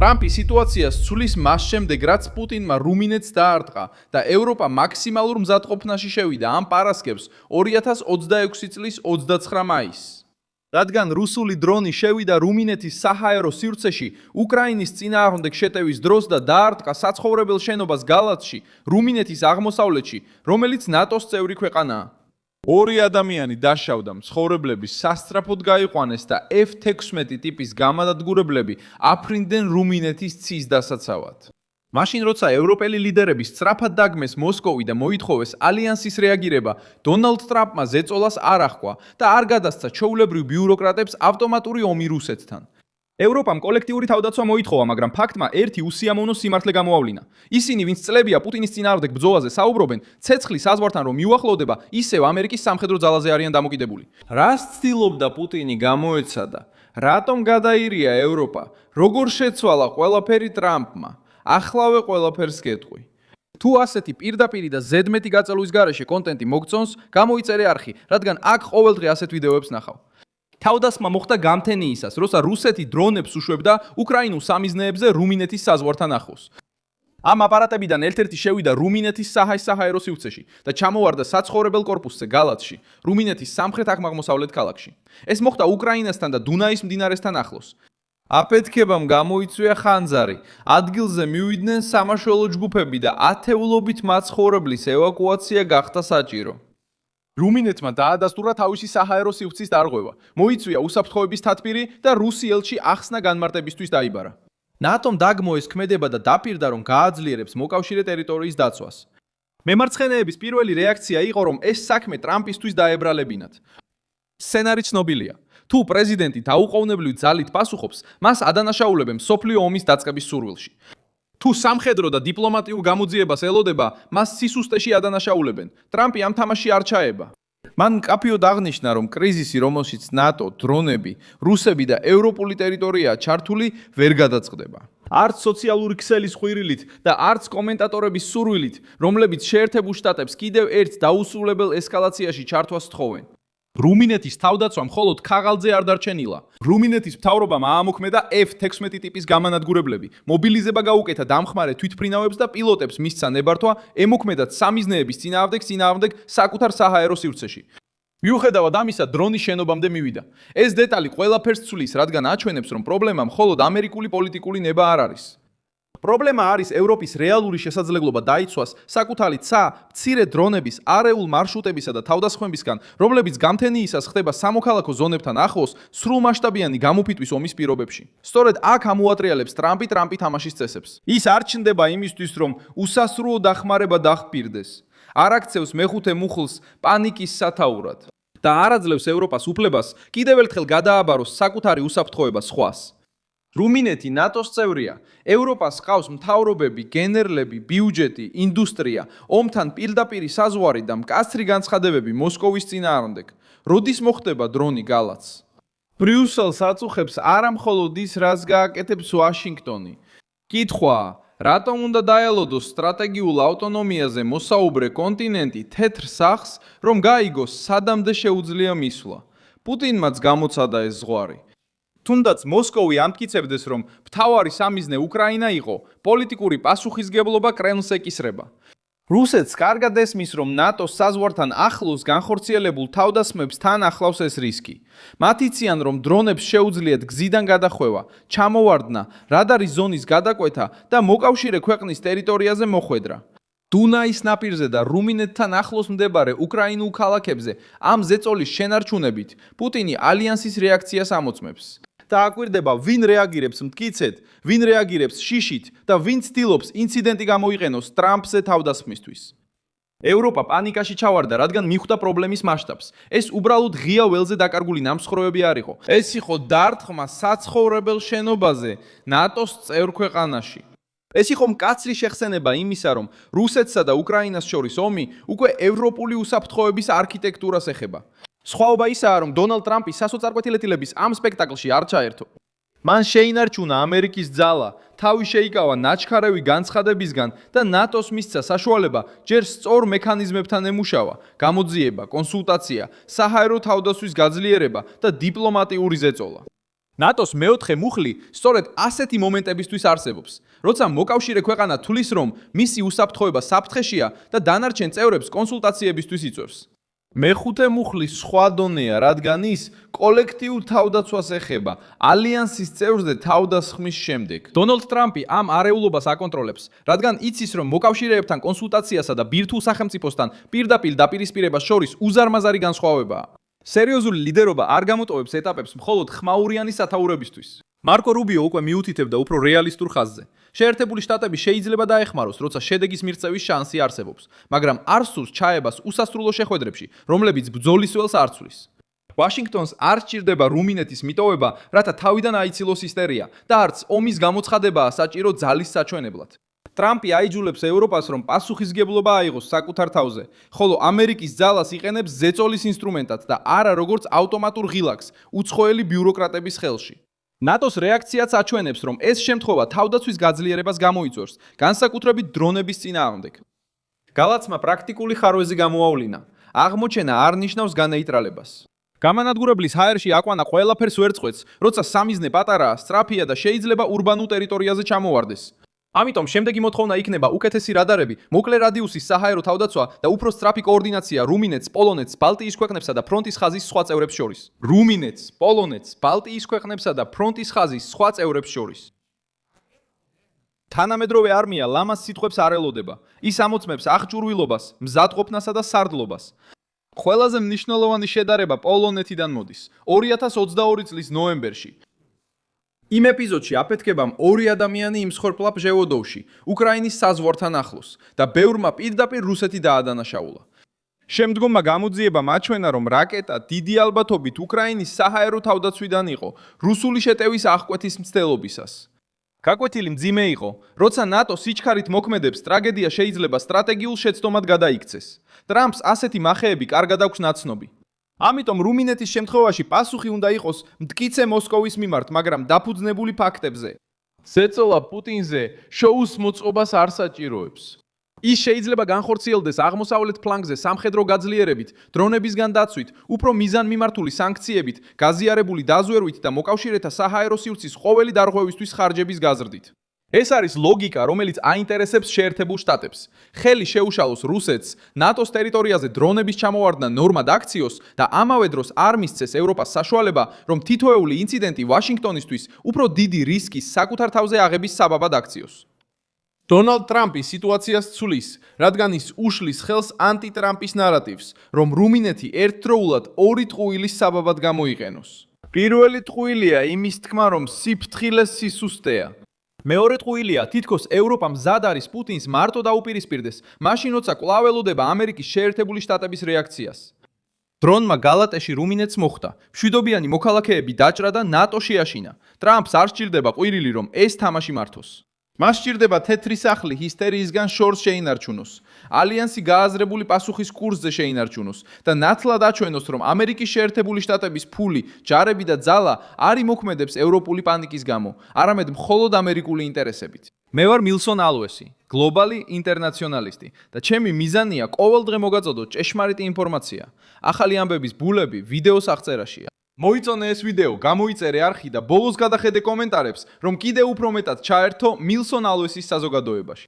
ტრამპი სიტუაციას ცulis მას შემდეგ, რაც პუტინმა რუმინეთს დაარტყა და ევროპა მაქსიმალურ მზადყოფნაში შევიდა ამ პარასკევს 2026 წლის 29 მაისს. რადგან რუსული დრონი შევიდა რუმინეთის საჰაერო სივრცეში, უკრაინის წინააღმდეგ შეტევის დროს და დაარტყა საცხოვრებელ შენობას გალათში, რუმინეთის აღმოსავლეთში, რომელიც ნატოს წევრი ქვეყანაა. ორი ადამიანი დაშავდა, მცხოვრებლები სასწრაფოდ გაიყვანეს და F-16 ტიპის გამანადგურებლები აფრინდნენ რუმინეთის ცის დასაცავად. მაშინ როცა ევროპელი ლიდერები სწრაფად დაგმეს მოსკოვი და მოითხოვეს ალიანსის რეაგირება, დონალდ ტრამპმა ზეწოლას არ ახვა და არ გადასცა ჩვეულებრივ ბიუროკრატებს ავტომატური ომი რუსეთთან. ევროპამ კოლექტიური თავდაცვა მოითხოვა, მაგრამ ფაქტმა ერთი უსიამოვნო სიმართლე გამოავლინა. ისინი, ვინც წლებია პუტინის წინააღმდეგ ბრძოლაზე საუბრობენ, ცეცხლი საზღვართან რომ მიუახლოვდება, ისევ ამერიკის სამხედრო ძალაზე არიან დამოკიდებული. რას ცდილობდა პუტინი გამოეცადა? რატომ გადაირია ევროპა? როგორ შეცვალა ყველაფერი ტრამპმა? ახლავე ყველაფერს გეტყვი. თუ ასეთი პირდაპირი და ზედმეტი გაწელვის გარეშე კონტენტი მოგწონს, გამოიწერე არხი, რადგან აქ ყოველდღე ასეთ ვიდეოებს ნახავ. თავდასხმა მოხდა გამთენიისას, როცა რუსეთი დრონებს უშვებდა უკრაინულ სამიზნეებზე რუმინეთის საზღვართან ახლოს. ამ აპარატებიდან ერთ-ერთი შევიდა რუმინეთის საჰაერო სივრცეში და ჩამოვარდა საცხოვრებელ კორპუსზე გალათში, რუმინეთის სამხრეთ-აღმოსავლეთ ქალაქში. ეს მოხდა უკრაინასთან და დუნაის მდინარესთან ახლოს. აფეთქებამ გამოიწვია ხანძარი, ადგილზე მივიდნენ სამაშველო ჯგუფები და ათეულობით მაცხოვრებლის ევაკუაცია გახდა საჭირო. რუმინეთმა დაადასტურა თავისი საჰაერო სივრცის დარღვევა, მოიწვია უსაფრთხოების თათბირი და რუსი ელჩი ახსნა განმარტებისთვის დაიბარა. ნატომ დაგმოეს ქმედება და დაპირდა, რომ გააძლიერებს მოკავშირე ტერიტორიის დაცვას. მემარცხენეების პირველი რეაქცია იყო, რომ ეს საქმე ტრამპისთვის დაებრალებინათ. სცენარი ცნობილია. თუ პრეზიდენტი დაუყოვნებლივ ძალით პასუხობს, მას ადანაშაულებენ მსოფლიო ომის დაწყების სურვილში. თუ სამხედრო და დიპლომატიურ გამოძიებას ელოდება, მას სისუსტეში ადანაშაულებენ. ტრამპი ამ თამაში არ ჩაება. მან მკაფიოდ აღნიშნა, რომ კრიზისი, რომელშიც ნატო, დრონები, რუსები და ევროპული ტერიტორიაა ჩართული, ვერ გადაწყდება. არც სოციალური ქსელის ხვირილით და არც კომენტატორების სურვილით, რომლებიც შეერთებულ შტატებს კიდევ ერთ დაუსრულებელ ესკალაციაში ჩართვას თხოვენ. რუმინეთის თავდაცვა მხოლოდ ქაღალდზე არ დარჩენილა. რუმინეთის მთავრობამ აამოქმედა F-16 ტიპის გამანადგურებლები, მობილიზება გაუკეთა დამხმარე თვითმფრინავებს და პილოტებს მისცა ნებართვა ემოქმედათ სამიზნეების წინააღმდეგ საკუთარ საჰაერო სივრცეში. მიუხედავად ამისა, დრონის შენობამდე მივიდა. ეს დეტალი ყველაფერს ცვლის, რადგან აჩვენებს, რომ პრობლემა მხოლოდ ამერიკული პოლიტიკური ნება არ არის. პრობლემა არის ევროპის რეალური შესაძლებლობა დაიცვას საკუთარი მცირე დრონების, არეულ მარშრუტებისა და თავდასხმებისგან, რომლებიც გამთენიისას ხდება სამოქალაქო ზონებთან ახლოს, სრულმასშტაბიანი გამოფიტვის ომის პირობებში. სწორედ აქ ამოატრიალებს ტრამპი თამაშის წესებს. ის არ ჩნდება იმისთვის, რომ უსასრულო დახმარება დახპირდეს. არ აქცევს მეხუთე მუხლს პანიკის სათაურად და არ აძლევს ევროპას უფლებას კიდევ ერთხელ გადააბაროს საკუთარი უსაფრთხოება სხვას. რუმინეთი ნატოს წევრია. ევროპას ყავს მთავრობები, გენერლები, ბიუჯეტი, ინდუსტრია, ომთან პირდაპირი საზღვარი და მკაცრი განცხადებები მოსკოვის წინააღმდეგ. როდის მოხდება დრონი გალათს? ბრიუსელს აწუხებს არა მხოლოდ ის, რაც გააკეთებს ვაშინგტონი. კითხვაა, რატომ უნდა დაელოდოს სტრატეგიულ ავტონომიაზე მოსაუბრე კონტინენტი თეთრ სახს, რომ გაიგოს სადამდე შეუძლია მისვლა? პუტინმაც გამოცადა ეს ზღვარი. თუნდაც მოსკოვი ამტკიცებდეს, რომ მთავარი სამიზნე უკრაინა იყო, პოლიტიკური პასუხისგებლობა კრემლს ეკისრება. რუსეთს კარგად ესმის, რომ ნატოს საზღვართან ახლოს განხორციელებულ თავდასხმებს თან ახლავს ეს რისკი. მათ იციან, რომ დრონებს შეუძლიათ გზიდან გადახვევა, ჩამოვარდნა, რადარის ზონის გადაკვეთა და მოკავშირე ქვეყნის ტერიტორიაზე მოხვედრა. დუნაის ნაპირზე და რუმინეთთან ახლოს მდებარე უკრაინულ ქალაქებზე ამ ზეწოლის შენარჩუნებით პუტინი ალიანსის რეაქციას ამოწმებს. და აკვირდება, ვინ რეაგირებს მტკიცედ, ვინ რეაგირებს შიშით და ვინ ცდილობს ინციდენტი გამოიყენოს ტრამპზე თავდასხმისთვის. ევროპა პანიკაში ჩავარდა, რადგან მიხვდა პრობლემის მასშტაბს. ეს უბრალოდ ღია ველზე დაკარგული ნამსხვრევები არ იყო. ეს იყო დარტყმა საცხოვრებელ შენობაზე ნატოს წევრ ქვეყანაში. ეს იყო მკაცრი შეხსენება იმისა, რომ რუსეთსა და უკრაინას შორის ომი უკვე ევროპული უსაფრთხოების არქიტექტურას ეხება. სხვაობა ისაა, რომ დონალდ ტრამპი სასოწარკვეთილეთილების ამ სპექტაკლში არ ჩაერთო. მან შეინარჩუნა ამერიკის ძალა, თავი შეიკავა ნაჩქარევი განცხადებისგან და ნატოს მისცა საშუალება ჯერ სწორ მექანიზმებთან ემუშავა, გამოძიება, კონსულტაცია, საჰაერო თავდასხმის გაძლიერება და დიპლომატიური ზეწოლა. ნატოს მეოთხე მუხლი სწორედ ასეთი მომენტებისთვის არსებობს, როცა მოკავშირე ქვეყანა თვლის, რომ მისი უსაფრთხოება საფრთხეშია და დანარჩენ წევრებს კონსულტაციებისთვის იწვევს. მეხუთე მუხლი სხვა დონეა, რადგან ის კოლექტიურ თავდაცვას ეხება ალიანსის წევრზე თავდასხმის შემდეგ. დონალდ ტრამპი ამ არეულობას აკონტროლებს, რადგან იცის, რომ მოკავშირეებთან კონსულტაციასა და ბირთვულ სახელმწიფოსთან პირდაპირ დაპირისპირებას შორის უზარმაზარი განსხვავებაა. სერიოზული ლიდერობა არ გამოტოვებს ეტაპებს მხოლოდ ხმაურიანი სათაურებისთვის. მარკო რუბიო უკვე მიუთითებდა უფრო რეალისტურ ხაზზე. შეერთებული შტატები შეიძლება დაეხმაროს, როცა შედეგის მიღწევის შანსი არსებობს, მაგრამ არ სურს ჩაებას უსასრულო შეხვედრებში, რომლებიც ბრძოლის ველს არ ცვლის. ვაშინგტონს არ სჭირდება რუმინეთის მიტოვება, რათა თავიდან აიცილოს ისტერია და არც ომის გამოცხადებაა საჭირო ძალის საჩვენებლად. ტრამპი აიძულებს ევროპას, რომ პასუხისგებლობა აიღოს საკუთარ თავზე, ხოლო ამერიკის ძალას იყენებს ზეწოლის ინსტრუმენტად და არა როგორც ავტომატურ ღილაკს უცხოელი ბიუროკრატების ხელში. ნატოს რეაქციაც აჩვენებს, რომ ეს შემთხვევა თავდაცვის გაძლიერებას გამოიწვევს, განსაკუთრებით დრონების წინააღმდეგ. გალაცმა პრაქტიკული ხარვეზე გამოავლინა. აღმოჩენა არ ნიშნავს განეიტრალებას. გამანადგურებლის ჰაერში აყვანა ყველაფერს ვერ წყვეტს, როცა სამიზნე პატარაა, სწრაფია და შეიძლება ურბანულ ტერიტორიაზე ჩამოვარდეს. ამიტომ შემდეგი მოთხოვნა იქნება უკეთესი რადარები, მოკლე რადიუსის საჰაერო თავდაცვა და უფრო სწრაფი კოორდინაცია რუმინეთს, პოლონეთს, ბალტიის ქვეყნებსა და ფრონტის ხაზის სხვა წევრებს შორის. რუმინეთს, პოლონეთს, ბალტიის ქვეყნებსა და ფრონტის ხაზის სხვა წევრებს შორის. თანამედროვე არმია ლამას სიტყვებს არ ელოდება. ის ამოწმებს აღჭურვილობას, მზადყოფნასა და სარდლობას. ყველაზე მნიშვნელოვანი შედარება პოლონეთიდან მოდის 2022 წლის ნოემბერში. იმ ეპიზოდში აფეთქებამ 2 ადამიანი იმსხვრპლა პჟევოდოვში, უკრაინის საზღვართან ახლოს და ბევრმა პირდაპირ რუსეთი დაადანაშაულა. შემდგომმა გამოძიებამ აჩვენა, რომ რაკეტა დიდი ალბათობით უკრაინის საჰაერო თავდაცვიდან იყო, რუსული შეტევის აღკვეთის მცდელობისას. გაკვეთილი მძიმე იყო, როცა ნატო სიჩქარით მოქმედებს, ტრაგედია შეიძლება სტრატეგიულ შეცდომად გადაიქცეს. ტრამპს ასეთი მახეები კარგად აქვს ნაცნობი. ამიტომ რუმინეთის შემთხვევაში პასუხი უნდა იყოს მტკიცე მოსკოვის მიმართ, მაგრამ დაფუძნებული ფაქტებზე. ზეწოლა პუტინზე შოუს მოწყობას არ საჭიროებს. ის შეიძლება განხორციელდეს აღმოსავლეთ ფლანგზე სამხედრო გაძლიერებით, დრონებისგან დაცვით, უფრო მიზანმიმართული სანქციებით, გაზიარებული დაზვერვით და მოკავშირეთა საჰაერო სივრცის ყოველი დარღვევისთვის ხარჯების გაზრდით. ეს არის ლოგიკა, რომელიც აინტერესებს შეერთებულ შტატებს. ხელი შეუშალოს რუსეთს, ნატოს ტერიტორიაზე დრონების ჩამოვარდნა ნორმად აქციოს და ამავე დროს არ მისცეს ევროპას საშუალება, რომ თითოეული ინციდენტი ვაშინგტონისთვის უფრო დიდი რისკის საკუთარ თავზე აღების საბაბად აქციოს. დონალდ ტრამპი სიტუაციას ცვლის, რადგან ის უშლის ხელს ანტიტრამპის ნარატივს, რომ რუმინეთი ერთდროულად 2 ტყუილის საბაბად გამოიყენოს. პირველი ტყუილია იმის თქმა, რომ სიფრთხილე სისუსტეა. მეორე ტყუილია, თითქოს ევროპა მზად არის პუტინს მარტო დაუპირისპირდეს, მაშინ როცა კვლავ ელოდება ამერიკის შეერთებული შტატების რეაქციას. დრონმა გალატეში რუმინეთს მოხვდა, მშვიდობიანი მოქალაქეები დაჭრა და ნატო შეაშინა. ტრამპს არ სჭირდება ყვირილი, რომ ეს თამაში მართოს. მას სჭირდება თეთრი სახლი ჰისტერიისგან შორს შეინარჩუნოს, ალიანსი გააზრებული პასუხის კურსზე შეინარჩუნოს და ნათლად აჩვენოს, რომ ამერიკის შეერთებული შტატების ფული, ჯარები და ძალა არ იმოქმედებს ევროპული პანიკის გამო, არამედ მხოლოდ ამერიკული ინტერესებით. მე ვარ მილსონ ალუესი, გლობალი ინტერნაციონალისტი და ჩემი მიზანია ყოველდღე მოგაწოდოთ ჭეშმარიტი ინფორმაცია. ახალი ამბების ბულები ვიდეოს აღწერაშია. მოიწონე ეს ვიდეო, გამოიწერე არხი და ბოლოს გადახედე კომენტარებს, რომ კიდევ უფრო მეტად ჩაერთო მილსონ ალუესის საზოგადოებაში.